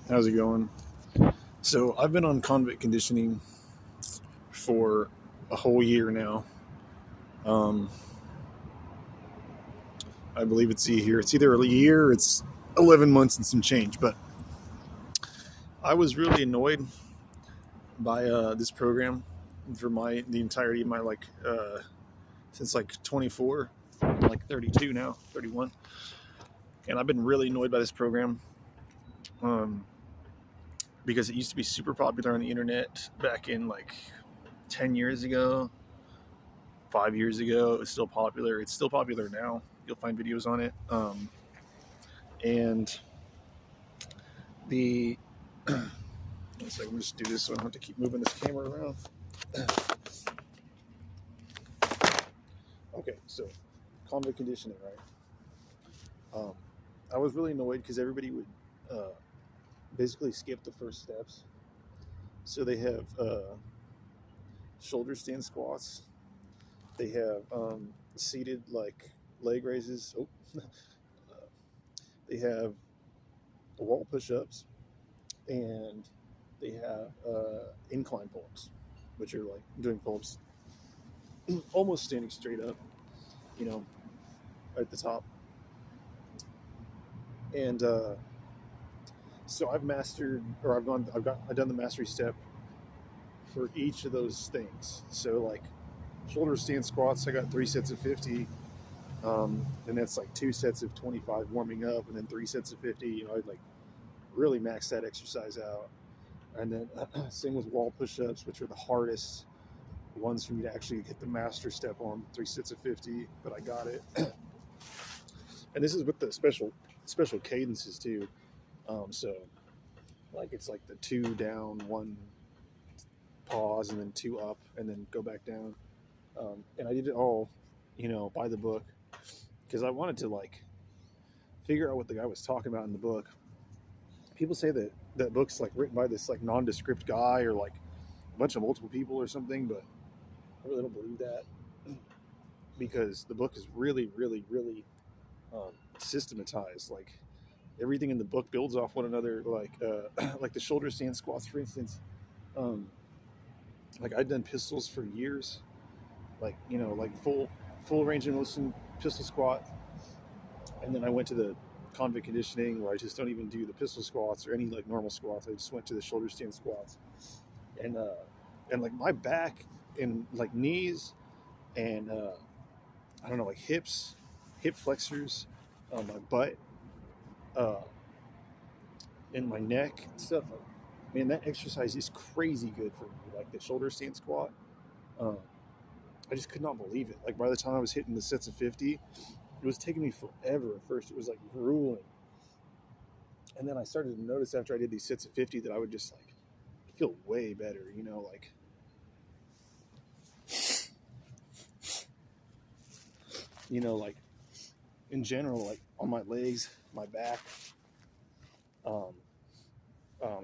How's it going? So I've been on convict conditioning for a whole year now. Um, I believe it's a year. It's either a year or it's 11 months and some change. But I was really annoyed by this program for the entirety of my since like 24. I'm like 32 now, 31, and I've been really annoyed by this program um, because it used to be super popular on the internet back in like 10 years ago. 5 years ago, it was still popular. It's still popular now. You'll find videos on it. And the one second, let me just do this so I don't have to keep moving this camera around. Okay, so convict conditioning, right? I was really annoyed because everybody would basically skip the first steps. So they have shoulder stand squats. They have seated like leg raises. They have wall push-ups, and they have incline pull-ups, which are like doing pull-ups almost standing straight up, at the top. And so I've mastered, or I've done the mastery step for each of those things. So like shoulder stand squats, I got 3 sets of 50. And that's like 2 sets of 25 warming up, and then 3 sets of 50. I'd like really max that exercise out. And then same with wall push-ups, which are the hardest ones for me to actually get the master step on. 3 sets of 50, but I got it. And this is with the special cadences too. So like it's like the 2 down, 1 pause, and then 2 up, and then go back down. And I did it all, by the book, because I wanted to like figure out what the guy was talking about in the book. People say that book's like written by this like nondescript guy or like a bunch of multiple people or something, but I really don't believe that, because the book is really, really, really systematized. Like everything in the book builds off one another. Like like the shoulder stand squats, for instance. Like I'd done pistols for years, like like full range of motion pistol squat, and then I went to the convict conditioning where I just don't even do the pistol squats or any like normal squats. I just went to the shoulder stand squats, and like my back and like knees and I don't know, like hips, hip flexors, my butt, and my neck and stuff. Man, that exercise is crazy good for me. Like the shoulder stand squat, I just could not believe it. Like by the time I was hitting the sets of 50, it was taking me forever. At first, it was like grueling, and then I started to notice after I did these sets of 50 that I would just like feel way better. Like like in general, like on my legs, my back,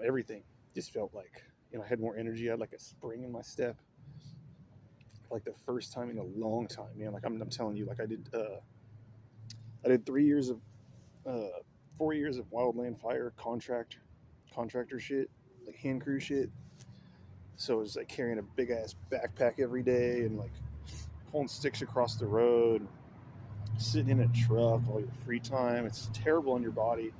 everything just felt like I had more energy. I had like a spring in my step, like the first time in a long time, man. Like I'm telling you, like I did 3 years of 4 years of wildland fire contractor shit, like hand crew shit. So it was like carrying a big ass backpack every day and like pulling sticks across the road, sitting in a truck all your free time. It's terrible on your body.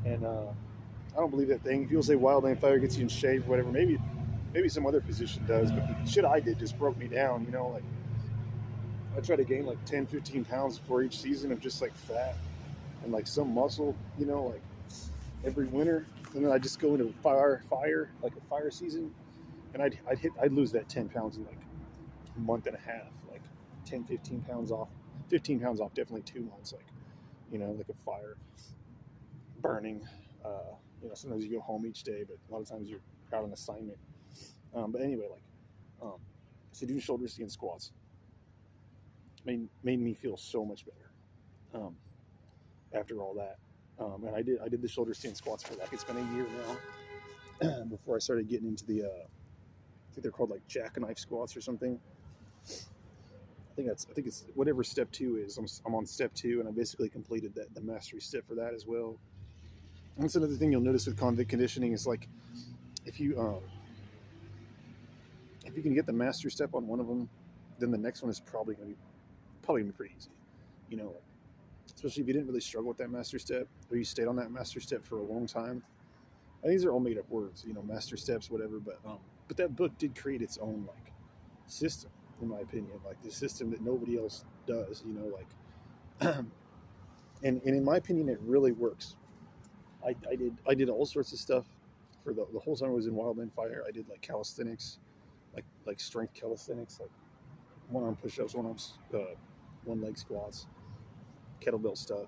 And I don't believe that thing. People say wildland fire gets you in shape, whatever. Maybe some other position does, but the shit I did just broke me down. Like I try to gain like 10, 15 pounds before each season of just like fat and like some muscle, like every winter. And then I just go into fire, like a fire season, and I'd lose that 10 pounds in like a month and a half, like 10, 15 pounds off, 15 pounds off, definitely 2 months, like, like a fire burning. Sometimes you go home each day, but a lot of times you're out on assignment. But anyway, like, so doing shoulder stand squats made me feel so much better after all that. And I did the shoulder stand squats for like, it's been a year now before I started getting into the, I think they're called like jackknife squats or something. I think it's whatever step 2 is. I'm on step 2, and I basically completed the mastery step for that as well. That's another thing you'll notice with convict conditioning is like if you can get the master step on one of them, then the next one is probably gonna be pretty easy. You know, especially if you didn't really struggle with that master step or you stayed on that master step for a long time. I think these are all made up words, you know, master steps, whatever. But that book did create its own like system, in my opinion, like the system that nobody else does. You know, like, and in my opinion, it really works. I did all sorts of stuff for the whole time I was in Wildland Fire. I did like calisthenics, like strength calisthenics, like one arm push-ups, one leg squats, kettlebell stuff,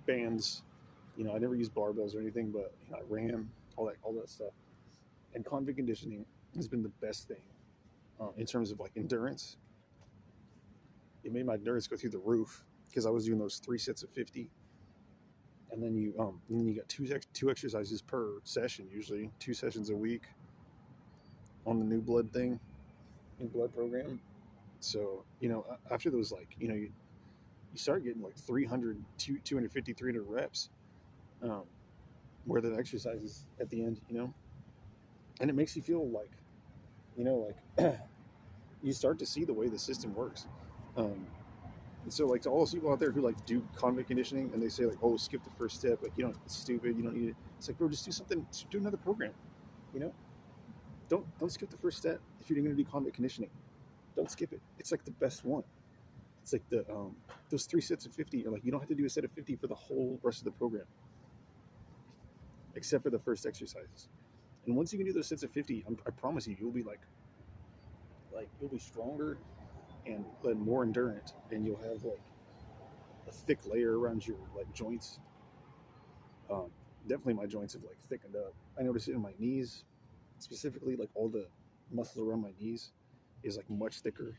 bands. You know, I never used barbells or anything, but you know, I ran all that stuff. And convict conditioning has been the best thing in terms of like endurance. It made my endurance go through the roof because I was doing those 3 sets of 50, and then you got two exercises per session, usually 2 sessions a week on the new blood program. So you know, after those, like, you know, you start getting like 300, 250, 300 reps, where the exercises at the end, you know, and it makes you feel like, you know, like you start to see the way the system works. And so, like, to all those people out there who like do convict conditioning and they say like, oh, skip the first step, like, you know, it's stupid, you don't need it. It's like, bro, just do something, do another program, you know. Don't skip the first step if you're going to do convict conditioning. Don't skip it. It's like the best one. It's like those 3 sets of 50 are like, you don't have to do a set of 50 for the whole rest of the program, except for the first exercises. And once you can do those sets of 50, I promise you, you'll be like you'll be stronger and more endurant, and you'll have like a thick layer around your like joints. Definitely my joints have like thickened up. I notice it in my knees, specifically, like all the muscle around my knees is like much thicker.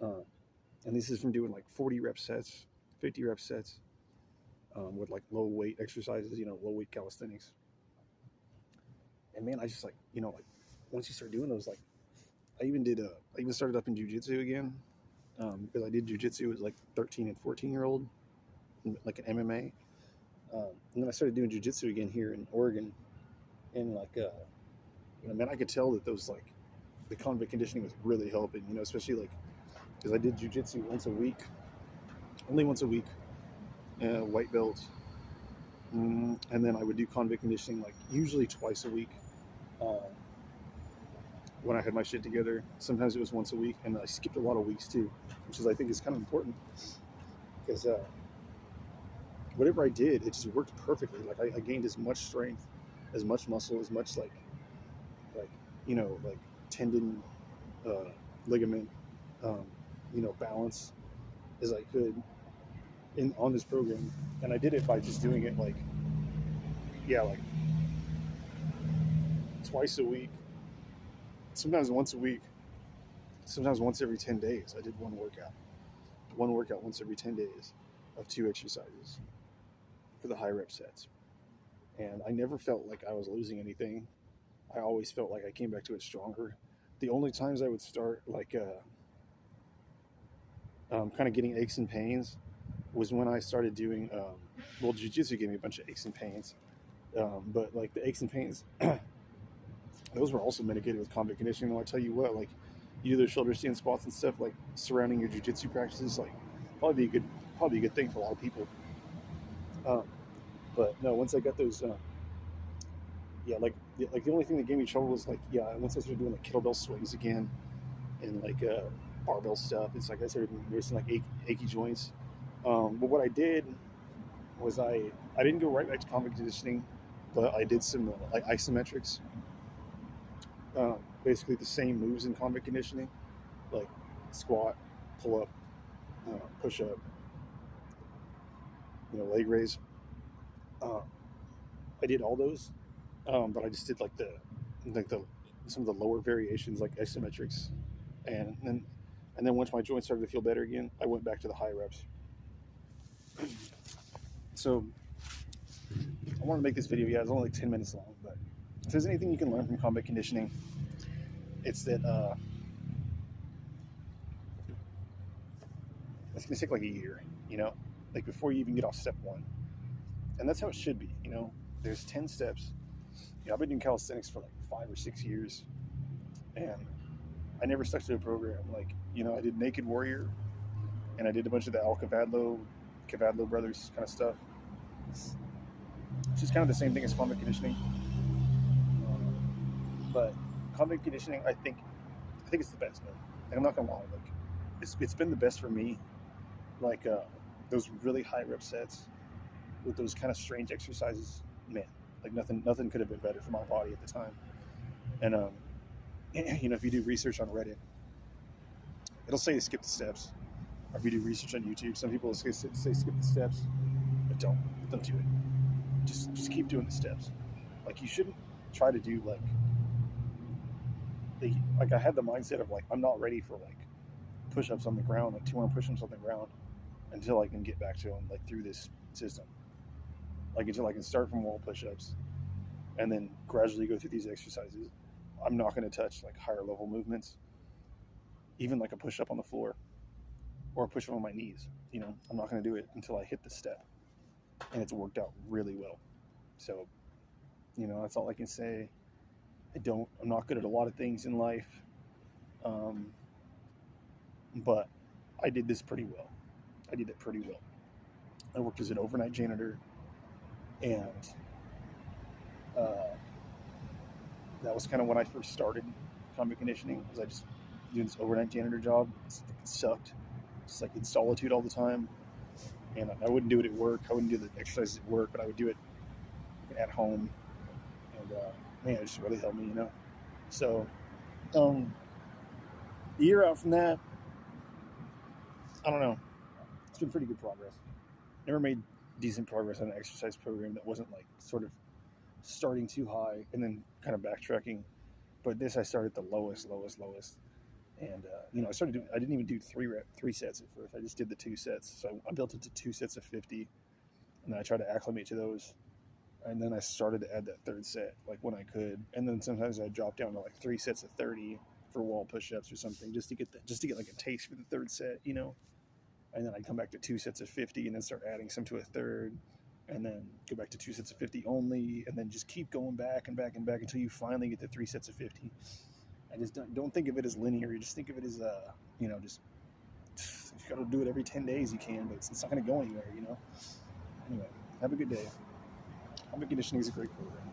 And this is from doing like 40 rep sets, 50 rep sets, with like low weight exercises, you know, low weight calisthenics. And man, I just like, you know, like once you start doing those, like I even started up in jiu-jitsu again, because I did jiu-jitsu as like 13 and 14-year-old, like an MMA. And then I started doing jiu-jitsu again here in Oregon. And like, you know, man, I could tell that those like the convict conditioning was really helping, you know, especially like because I did jiu-jitsu only once a week, white belt. And then I would do convict conditioning like usually twice a week. When I had my shit together, sometimes it was once a week, and I skipped a lot of weeks too, which is, I think, is kind of important because whatever I did, it just worked perfectly. Like I gained as much strength, as much muscle, as much like you know, like tendon, ligament, you know, balance as I could on this program. And I did it by just doing it like twice a week, sometimes once a week, sometimes once every 10 days. I did one workout once every 10 days of 2 exercises for the high rep sets. And I never felt like I was losing anything. I always felt like I came back to it stronger. The only times I would start like kind of getting aches and pains was when I started doing, well, jiu-jitsu gave me a bunch of aches and pains. But like the aches and pains, those were also mitigated with convict conditioning. Though I tell you what, like you do those shoulder stand squats and stuff, like surrounding your jiu-jitsu practices, like probably a good thing for a lot of people. But no, once I got those, like the only thing that gave me trouble was like, once I started doing like kettlebell swings again and like barbell stuff, it's like I started noticing like achy joints. But what I did was I didn't go right back to convict conditioning, but I did some like isometrics. Basically the same moves in convict conditioning, like squat, pull up, push up, you know, leg raise. I did all those, but I just did like some of the lower variations, like isometrics, and then once my joints started to feel better again, I went back to the high reps. So I wanted to make this video. It's only like 10 minutes long, but if there's anything you can learn from convict conditioning, it's that it's going to take like a year, you know, like before you even get off step 1. And that's how it should be. There's 10 steps. I've been doing calisthenics for like 5 or 6 years, and I never stuck to a program. Like, I did Naked Warrior, and I did a bunch of the Cavadlo brothers kind of stuff. It's just kind of the same thing as convict conditioning. But convict conditioning, I think it's the best, man. And I'm not gonna lie, like it's been the best for me. Like those really high rep sets with those kind of strange exercises, man. Like nothing could have been better for my body at the time. And if you do research on Reddit, it'll say to skip the steps. Or if you do research on YouTube, some people will say skip the steps, but don't do it. Just keep doing the steps. Like, you shouldn't try to do like I had the mindset of like, I'm not ready for like push-ups on the ground, like 200 push-ups on the ground, until I can get back to them, like through this system. Like, until I can start from wall push-ups and then gradually go through these exercises. I'm not going to touch like higher level movements, even like a push-up on the floor or a push-up on my knees. I'm not going to do it until I hit the step, and it's worked out really well. So, that's all I can say. I'm not good at a lot of things in life, but I did this pretty well. I did it pretty well. I worked as an overnight janitor, and that was kind of when I first started convict conditioning. Was I just doing this overnight janitor job? It sucked. Just like in solitude all the time, and I wouldn't do it at work. I wouldn't do the exercises at work, but I would do it at home. And man, it just really helped me, So, a year out from that, I don't know. It's been pretty good progress. Never made decent progress on an exercise program that wasn't like sort of starting too high and then kind of backtracking. But this, I started the lowest. And, I didn't even do three sets at first. I just did the 2 sets. So I built it to 2 sets of 50, and then I tried to acclimate to those. And then I started to add that 3rd set, like when I could. And then sometimes I dropped down to like 3 sets of 30 for wall push-ups or something, just to get like a taste for the 3rd set, And then I'd come back to 2 sets of 50 and then start adding some to a 3rd, and then go back to 2 sets of 50 only, and then just keep going back and back and back until you finally get to 3 sets of 50. I just don't think of it as linear. You just think of it as, just if you got to do it every 10 days, you can, but it's not going to go anywhere, Anyway, have a good day. Convict Conditioning is a great program.